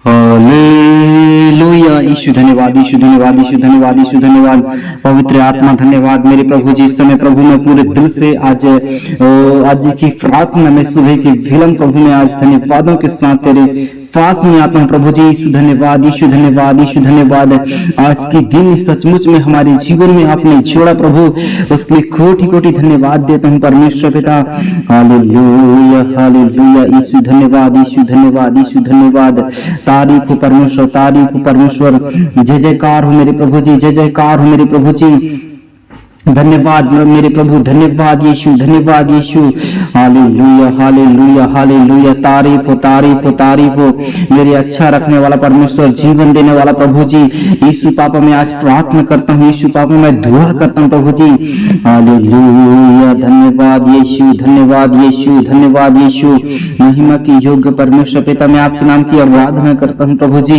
Hallelujah. यीशु धन्यवाद, यीशु धन्यवाद, यीशु धन्यवाद, यीशु धन्यवाद। पवित्र आत्मा धन्यवाद मेरे प्रभु जी। इस समय प्रभु मैं पूरे दिल से आज की प्रार्थना में सुबह की विलंब प्रभु में आज धन्यवादों के साथ तेरे पास में आता हूँ प्रभु जी। यीशु धन्यवाद, यीशु धन्यवाद, यीशु धन्यवाद। आज की दिन सचमुच में हमारे जीवन में आपने जोड़ा प्रभु, उसके लिए कोटि कोटि धन्यवाद देता हूँ परमेश्वर पिता। Hallelujah, hallelujah. यीशु धन्यवाद, यीशु धन्यवाद, यीशु धन्यवाद। तारीफ हो परमेश्वर, तारीफ हो परमेश्वर। जय जयकार हो मेरे प्रभु जी, जय जयकार हो मेरे प्रभु जी। धन्यवाद मेरे प्रभु, धन्यवाद यीशु, धन्यवाद यीशु। Hallelujah, hallelujah, hallelujah. तारीफ हो, तारीफ हो, तारीफ हो मेरे अच्छा रखने वाला परमेश्वर, जीवन देने वाला प्रभु जी। यीशु पापा मैं आज प्रार्थना करता हूँ, यीशु पापा मैं दुआ करता हूँ प्रभु जी। हालेलुया। धन्यवाद यीशु, धन्यवाद यीशु, धन्यवाद यीशु। महिमा की योग्य परमेश्वर पिता मैं आपके नाम की आराधना करता हूँ प्रभु जी,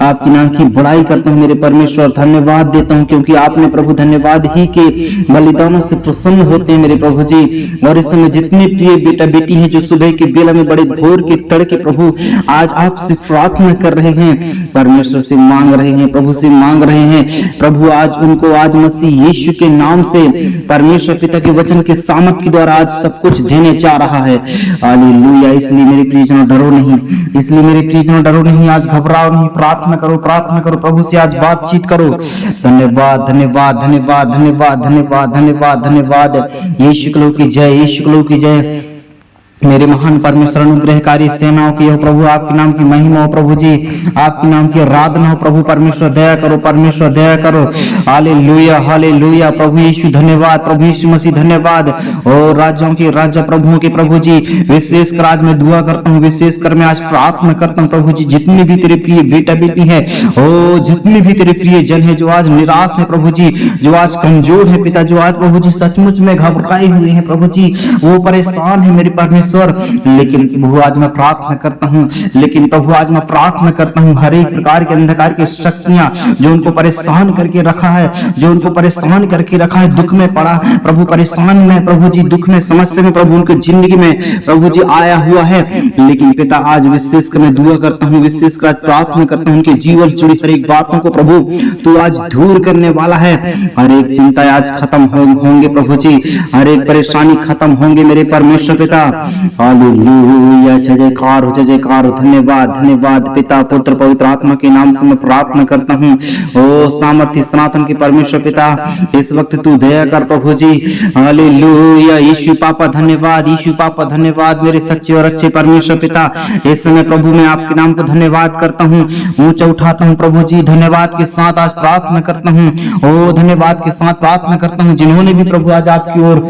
आपके नाम की बड़ाई करता हूँ मेरे परमेश्वर। धन्यवाद देता हूँ क्योंकि आपने प्रभु धन्यवाद ही के बलिदानों से प्रसन्न होते हैं मेरे प्रभु जी। और इस समय जितने प्रिय बेटा बेटी हैं जो सुबह के बेला में बड़े भोर के तड़के प्रभु आज आपसे प्रार्थना कर रहे हैं, परमेश्वर से मांग रहे हैं, प्रभु से मांग रहे हैं प्रभु, आज उनको आज मसीह यीशु के नाम से परमेश्वर पिता के वचन के सामर्थ के द्वारा आज सब कुछ देने जा रहा है। हालेलुया। इसलिए मेरे प्रियजनों डरो नहीं, इसलिए मेरे प्रियजनों डरो नहीं, आज घबराओ नहीं, प्रार्थना करो, प्रार्थना करो, प्रभु से आज बातचीत करो। धन्यवाद, धन्यवाद, धन्यवाद, धन्यवाद, धन्यवाद, धन्यवाद, धन्यवाद। यीशु क्लो की जय, यीशु क्लो की जय। मेरे महान परमेश्वर अनुग्रहकारी सेनाओं की हो प्रभु, आपके नाम की महिमा हो प्रभु जी, आपके नाम की आराधना हो प्रभु। परमेश्वर दया करो, परमेश्वर दया करो। Hallelujah, hallelujah. प्रभु यीशु धन्यवाद, प्रभु यीशु मसीह धन्यवाद। और राज्यों के राजा प्रभुओं के प्रभु जी, विशेष कर आज मैं दुआ करता हूँ, विशेष कर मैं आज प्रार्थना करता हूँ प्रभु जी। जितनी भी तेरे प्रिय बेटा बेटी है, ओ जितने भी तेरे प्रिय जन है जो आज निराश है प्रभु जी, जो आज कमजोर है पिता, जो आज प्रभु जी सचमुच में घबराए हुए हैं प्रभु जी, वो परेशान है मेरे परमेश्वर। लेकिन प्रभु आज मैं प्रार्थना करता हूँ, लेकिन प्रभु आज मैं प्रार्थना करता हूँ हर एक प्रकार के अंधकार की शक्तियां जो उनको परेशान करके रखा है, जो उनको परेशान करके रखा है, दुख में पड़ा प्रभु, परेशान में प्रभु जी, दुख में समस्या में प्रभु उनकी जिंदगी में प्रभु जी आया हुआ है। लेकिन पिता आज विशेष कर मैं दुआ करता हूँ, विशेष कर प्रार्थना करता हूँ उनके जीवन से जुड़ी हर एक बातों को प्रभु तू आज दूर करने वाला है। हर एक चिंता आज खत्म होंगे प्रभु जी, हर एक परेशानी खत्म होंगे मेरे परमेश्वर पिता। हालेलुया। जय जयकार हो, जय जयकार हो। धन्यवाद, धन्यवाद पिता पुत्र पवित्र आत्मा के नाम से मैं प्रार्थना करता हूँ। ओ सामर्थ्य सनातन के परमेश्वर पिता इस वक्त तू दया कर प्रभु जी। हालेलुया। यीशु पापा धन्यवाद, यीशु पापा धन्यवाद मेरे सच्चे और अच्छे परमेश्वर पिता। इस समय प्रभु मैं आपके नाम को धन्यवाद करता हूँ, ऊंचा उठाता हूँ प्रभु जी। धन्यवाद के साथ आज प्रार्थना करता हूँ, ओ धन्यवाद के साथ प्रार्थना करता हूँ जिन्होंने भी प्रभु आज आपकी ओर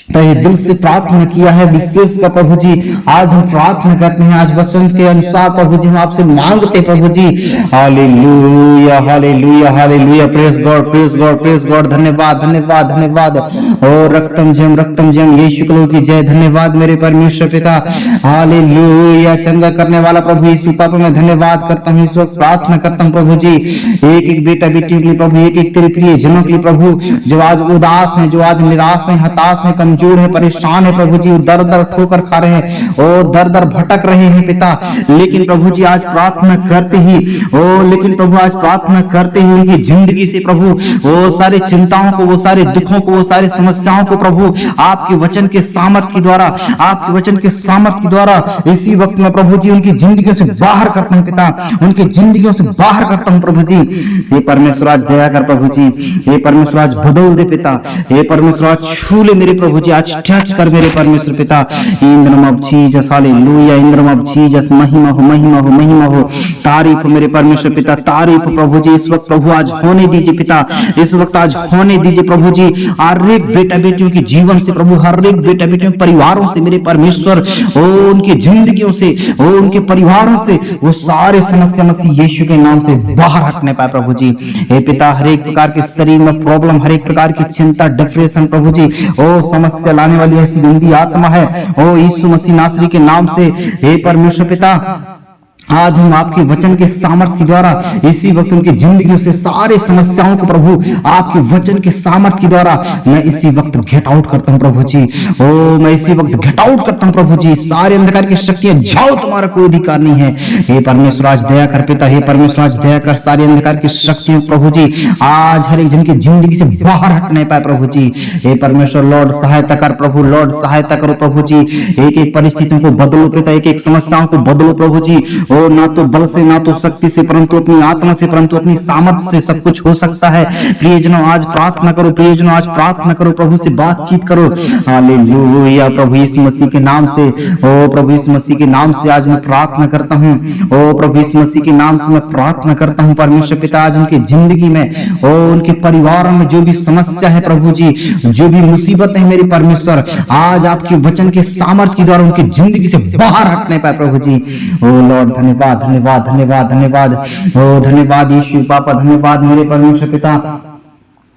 तहे दिल से प्रार्थना किया है। विशेष का प्रभु जी आज हम प्रार्थना करते हैं, आज वचन के अनुसार प्रभु जी हम आपसे मांगते प्रभु जी। Hallelujah, hallelujah, hallelujah. Praise God, praise God, praise God. धन्यवाद, धन्यवाद, धन्यवाद। और रक्तम जम यीशु क्लो की जय। धन्यवाद मेरे परमेश्वर पिता। हालेलुया। चंगा करने वाला प्रभु यीशु पापा मैं धन्यवाद करता हूँ, इस वक्त प्रार्थना करता हूँ प्रभु जी एक एक बेटा बेटी के लिए प्रभु, एक एक तेरे प्रिय जनों के लिए प्रभु जो आज उदास है, जो आज निराश है, हताश है, कमजोर है, परेशान है प्रभु जी, दर दर ठोकर खा रहे हैं, ओ दर दर भटक रहे हैं पिता। लेकिन प्रभु जी आज प्रार्थना करते ही लेकिन प्रभु आज प्रार्थना करते ही उनकी जिंदगी से प्रभु वो सारे चिंताओं को, वो सारे दुखों को, वो सारे समस्याओं को प्रभु आपके वचन के सामर्थ्य के द्वारा, आपके वचन के सामर्थ्य के द्वारा इसी वक्त में प्रभु जी उनकी जिंदगियों से बाहर करता हूँ पिता, उनकी जिंदगियों से बाहर करता हूँ प्रभु जी। हे परमेश्वर आज दया कर प्रभु जी, हे परमेश्वर आज बदल दे पिता, हे परमेश्वर आज छू ले मेरे प्रभु जी, आज टच कर मेरे परमेश्वर पिता। In the name of Jesus, hallelujah. In the name of Jesus, महिमा हो, महिमा हो, महिमा हो। तारीफ हो मेरे परमेश्वर पिता, तारीफ हो प्रभु जी। इस वक्त प्रभु आज होने दीजिए पिता, इस वक्त आज होने दीजिए प्रभु जी। हर एक बेटा बेटियों के जीवन से प्रभु, हर एक बेटा बेटियों के परिवारों से मेरे परमेश्वर उनकी जिंदगियों से, उनके परिवारों से वो सारे समस्या मसीह यीशु के नाम से बाहर हटने पाए प्रभु जी। हे पिता हर एक प्रकार के शरीर में प्रॉब्लम, हर एक प्रकार की चिंता, डिप्रेशन प्रभु जी, समस्या लाने वाली ऐसी गंदी आत्मा है, यीशु मसीह नासरी के नाम से हे परमेश्वर पिता आज हम आपके वचन के सामर्थ्य के द्वारा इसी वक्त उनकी जिंदगियों से सारे समस्याओं को प्रभु आपके वचन के सामर्थ्य के द्वारा मैं इसी वक्त गेट आउट करता हूं प्रभु जी। ओ मैं इसी वक्त गेट आउट करता हूं प्रभु जी। सारे अंधकार की शक्तियां जाओ, तुम्हारा कोई अधिकार नहीं है। हे परमेश्वर आज दया कर पिता, हे परमेश्वर आज दया कर। सारे अंधकार की शक्तियों प्रभु जी आज हर एक जन की जिंदगी से बाहर हट नहीं पाए प्रभु जी। हे परमेश्वर लॉर्ड सहायता कर प्रभु, लॉर्ड सहायता करो प्रभु जी। एक एक परिस्थितियों को बदलो पिता, एक एक समस्याओं को बदलो प्रभु जी। ओ ना तो बल से, ना तो शक्ति से, परंतु अपनी आत्मा से, परंतु अपनी सामर्थ्य से सब कुछ हो सकता है। प्रियजनों आज प्रार्थना करो, प्रियजनों आज प्रार्थना करो, प्रभु से बातचीत करो। हालेलुया प्रभु यीशु मसीह के नाम से, ओ प्रभु यीशु मसीह के नाम से आज मैं प्रार्थना करता हूँ। ओ प्रभु यीशु मसीह के नाम से मैं प्रार्थना करता हूँ परमेश्वर पिता, आज उनकी जिंदगी में ओ उनके परिवार में जो भी समस्या है प्रभु जी, जो भी मुसीबत है मेरी परमेश्वर, आज आपके वचन के सामर्थ्य के द्वारा उनकी जिंदगी से बाहर हटने पाए प्रभु जी। ओ लॉर्ड धन्यवाद धन्यवाद धन्यवाद धन्यवाद। ओ धन्यवाद यीशु पापा, धन्यवाद मेरे परमेश्वर पिता,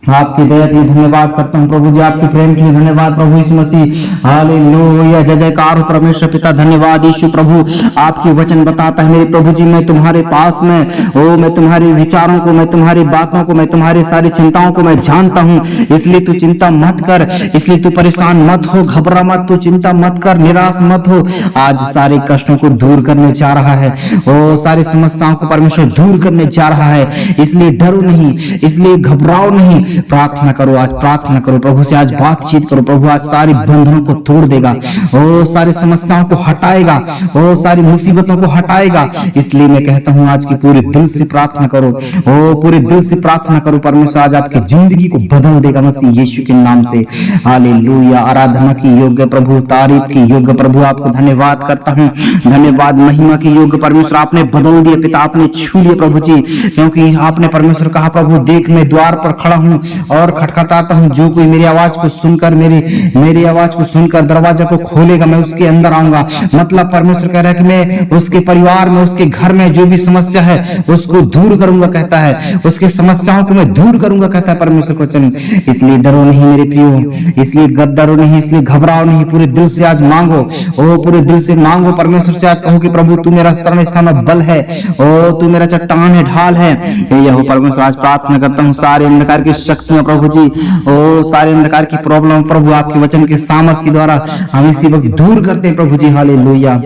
आपकी दया के लिए धन्यवाद करता हूँ प्रभु जी। आपके प्रेम के लिए धन्यवाद प्रभु यीशु मसीह। हालेलुया जय जयकार हो परमेश्वर पिता। धन्यवाद यीशु प्रभु। आपके वचन बताता है मेरे प्रभु जी, मैं तुम्हारे पास में ओ मैं तुम्हारे विचारों को, मैं तुम्हारी बातों को, मैं तुम्हारी सारी चिंताओं को मैं जानता हूँ। इसलिए तू चिंता मत कर, इसलिए तू परेशान मत हो, घबरा मत, तू चिंता मत कर, निराश मत हो। आज सारे कष्टों को दूर करने जा रहा है, ओ सारी समस्याओं को परमेश्वर दूर करने जा रहा है। इसलिए डरो नहीं, इसलिए घबराओ नहीं। प्रार्थना करो, आज प्रार्थना करो प्रभु से, आज बातचीत करो प्रभु। आज सारी बंधनों को तोड़ देगा, ओ सारी समस्याओं को हटाएगा, ओ सारी मुसीबतों को हटाएगा। इसलिए मैं कहता हूँ आज की पूरे दिल से प्रार्थना करो, ओ पूरे दिल से प्रार्थना करो। परमेश्वर आज आपकी जिंदगी को बदल देगा मसीह यीशु के नाम से। हालेलुया आराधना की योग्य प्रभु, तारीफ की योग्य प्रभु, आपको धन्यवाद करता हूँ। धन्यवाद महिमा की योग्य परमेश्वर, आपने बदल दिया पिता, आपने छू लिया प्रभु जी। क्योंकि आपने परमेश्वर कहा प्रभु, देख मैं द्वार पर खड़ा हूँ और खटखटाता हूँ, जो कोई मेरी आवाज को सुनकर मेरी आवाज को सुनकर दरवाजा को खोलेगा, मैं उसके अंदर आऊंगा। मतलब परमेश्वर कह रहा है कि मैं उसके परिवार में, उसके घर में जो भी समस्या है उसको दूर करूंगा कहता है, उसके समस्याओं को मैं दूर करूंगा कहता है परमेश्वर वचन। इसलिए डरो नहीं मेरे प्रियो, इसलिए डरो नहीं, इसलिए घबराओ नहीं। पूरे दिल से आज मांगो, ओ पूरे दिल से मांगो परमेश्वर से। आज कहो कि प्रभु तू मेरा शरण स्थान और बल है, ओ तू मेरा चट्टान है, ढाल है। यह परमेश्वर आज प्रार्थना करता हूँ, सारे अंधकार की शक्तियां प्रभु जी, ओ सारे अंधकार की प्रॉब्लम प्रभु आपके वचन के सामर्थ्य के द्वारा हम इसी वक्त दूर करते हैं प्रभु जी। हालेलुया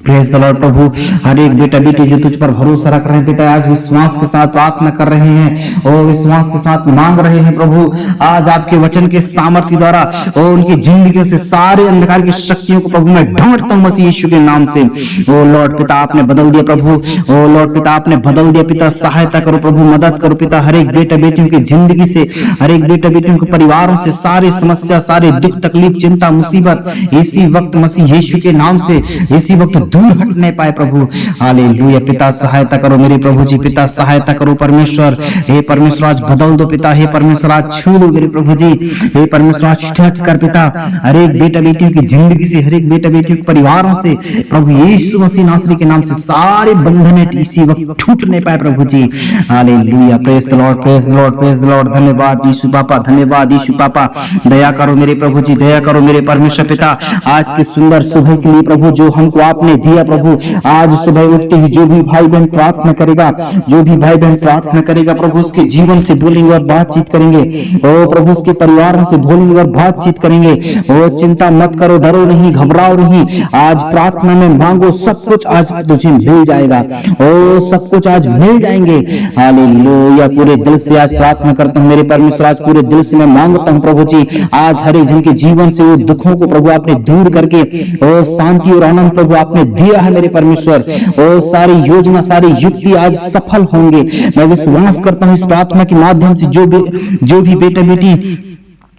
प्रेज द लॉर्ड प्रभु। हर एक बेटा बेटी जो तुझ पर भरोसा रख रहे हैं पिता, आज विश्वास के साथ प्रार्थना कर रहे हैं, और विश्वास के साथ मांग रहे हैं प्रभु। आज आपके वचन के सामर्थ्य द्वारा और उनकी जिंदगियों से सारे अंधकार की शक्तियों को प्रभु मैं ढांढता हूं मसीह यीशु के नाम से। ओ लॉर्ड पिता आपने बदल दिया प्रभु, ओ लॉर्ड पिता आपने बदल दिया पिता। सहायता करो प्रभु, मदद करो पिता। हर एक बेटा बेटियों की जिंदगी से, हर एक बेटा बेटियों के परिवारों से सारी समस्या, सारे दुख तकलीफ चिंता मुसीबत इसी वक्त मसीह यीशु के नाम से इसी वक्त दूर हट नहीं पाए प्रभु। हालेलुया पिता सहायता करो मेरे प्रभु जी, पिता सहायता करो परमेश्वर। हे परमेश्वर आज बदल दो पिता, हे परमेश्वर आज छू लो मेरे प्रभु जी, हे परमेश्वर आज टच कर पिता। हर एक बेटा बेटियों की जिंदगी से, हर एक बेटा बेटियों के परिवारों से प्रभु यीशु मसीह नासरी के नाम से सारे बंधन इसी वक्त छूट नहीं पाए प्रभु जी। Hallelujah praise the Lord, praise the Lord, praise the Lord. धन्यवाद यीशु पापा, धन्यवाद यीशु पापा। दया करो मेरे प्रभु जी, दया करो मेरे परमेश्वर पिता। आज के सुंदर सुबह के लिए प्रभु जो हमको आपने दिया प्रभु, आज सुबह उठते ही जो भी भाई बहन प्रार्थना करेगा, जो भी भाई बहन प्रार्थना करेगा प्रभु उसके जीवन से बोलेंगे और बातचीत करेंगे। ओ प्रभु उसके परिवार से बोलेंगे और बातचीत करेंगे। ओ चिंता मत करो, डरो नहीं, घबराओ नहीं। आज प्रार्थना में मांगो, सब कुछ आज तुझे मिल जाएगा। ओ सब कुछ आज मिल जाएंगे। हालेलुया पूरे दिल से आज प्रार्थना करता हूँ मेरे परमेश्वर। आज पूरे दिल से मैं मांगता हूँ प्रभु जी, आज हर एक जन के जीवन से वो दुखों को प्रभु आपने दूर करके ओ शांति और आनंद प्रभु आपने दिया है मेरे परमेश्वर। और सारी योजना, सारी युक्ति आज सफल होंगे। मैं विश्वास करता हूँ इस प्रार्थना के माध्यम से जो भी बेटा बेटी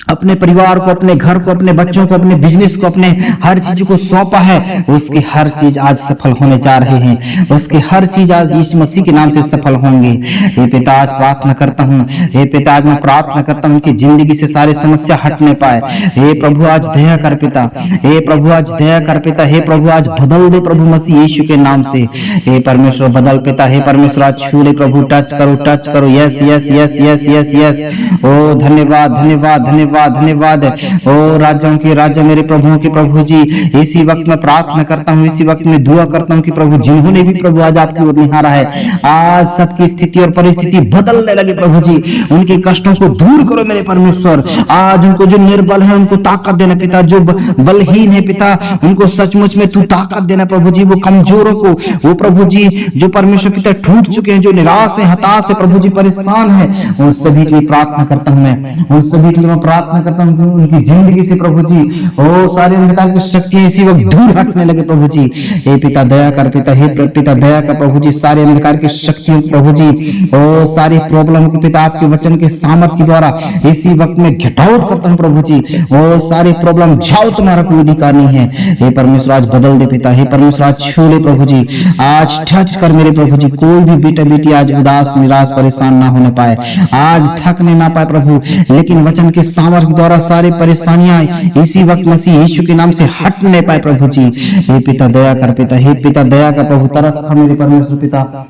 अपने परिवार को, अपने घर को, अपने बच्चों को, अपने बिजनेस को, अपने हर चीज को सौंपा है, उसकी हर चीज आज सफल होने जा रहे हैं। उसके हर चीज आज यीशु मसीह के नाम से सफल होंगे। हे पिता आज प्रार्थना करता हूँ, हे पिता आज मैं प्रार्थना करता हूँ कि जिंदगी से सारे समस्या हटने पाए। हे प्रभु आज दया कर पिता, हे प्रभु आज दया कर पिता। हे प्रभु आज बदल दे प्रभु मसीह यीशु के नाम से। हे परमेश्वर बदल पिता, हे परमेश्वर आज छू ले प्रभु, टच करो, टच करो। Yes yes yes yes yes yes. ओ धन्यवाद धन्यवाद धन्यवाद धन्यवाद धन्यवाद। ओ राज्यों के राज्य मेरे प्रभुओं के प्रभु जी, इसी वक्त मैं प्रार्थना करता हूँ, इसी वक्त मैं दुआ करता हूँ कि प्रभु जिन्होंने भी प्रभु आज आपकी ओर निहारा है, आज सबकी स्थिति और परिस्थिति बदलने लगे प्रभु जी, उनके कष्टों को दूर करो मेरे परमेश्वर। आज उनको जो निर्बल है उनको ताकत देना पिता, जो बलहीन है पिता उनको सचमुच में तू ताकत देना प्रभु जी, वो कमजोरों को, वो प्रभु जी जो परमेश्वर पिता टूट चुके हैं, जो निराश है, हताश है प्रभु जी, परेशान है, उन सभी के लिए प्रार्थना करता हूं मैं, उन सभी के लिए मैं प्रार्थना करता हूं कि उनकी जिंदगी से प्रभु जी ओ सारे अंधकार की शक्तियां इसी वक्त दूर हटने लगे प्रभु जी। हे पिता दया कर पिता, हे पिता दया कर प्रभु जी, सारे अंधकार की शक्तियों प्रभु जी ओ सारी प्रॉब्लम को पिता आपके वचन के सामर्थ के द्वारा इसी वक्त में गेट आउट करता हूं प्रभु जी। ओ सारी प्रॉब्लम जाओ, तुम्हारा कोई अधिकार नहीं है। हे परमेश्वर आज बदल दे पिता, हे परमेश्वर आज छू ले प्रभु जी, आज टच कर मेरे प्रभु जी, कोई भी बेटा बेटी आज उदास निराश परेशान ना होने पाए, आज थकने ना पाए प्रभु, लेकिन वचन के सामर्थ्य द्वारा सारी परेशानियां इसी वक्त मसीह यीशु के नाम से हटने पाए प्रभु जी। हे पिता दया कर पिता, हे पिता दया कर प्रभु, तरस खा मेरे परमेश्वर पिता,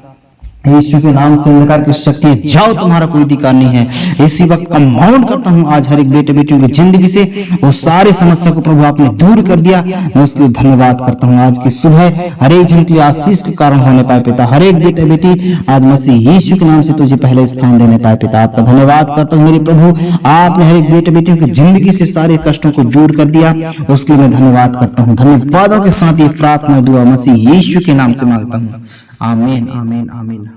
यीशु के नाम से अंधकार की शक्ति जाओ, तुम्हारा कोई अधिकार नहीं है। इसी वक्त कमांड करता हूं आज हर एक बेटे बेटियों की जिंदगी से वो सारी समस्या को प्रभु आपने दूर कर दिया, मैं उसके लिए धन्यवाद करता हूं। आज की सुबह हर एक जन की आशीष के कारण होने पाए पिता, हर एक बेटे बेटी आज मसीह यीशु के नाम से तुझे पहले स्थान देने पाए पिता, आपका धन्यवाद करता हूँ मेरे प्रभु। आपने हर एक बेटे बेटियों की जिंदगी से सारे कष्टों को दूर कर दिया, उसके लिए मैं धन्यवाद करता हूँ। धन्यवादों के साथ ये प्रार्थना दुआ मसीह यीशु के नाम से मांगता हूँ, आमीन आमीन आमीन।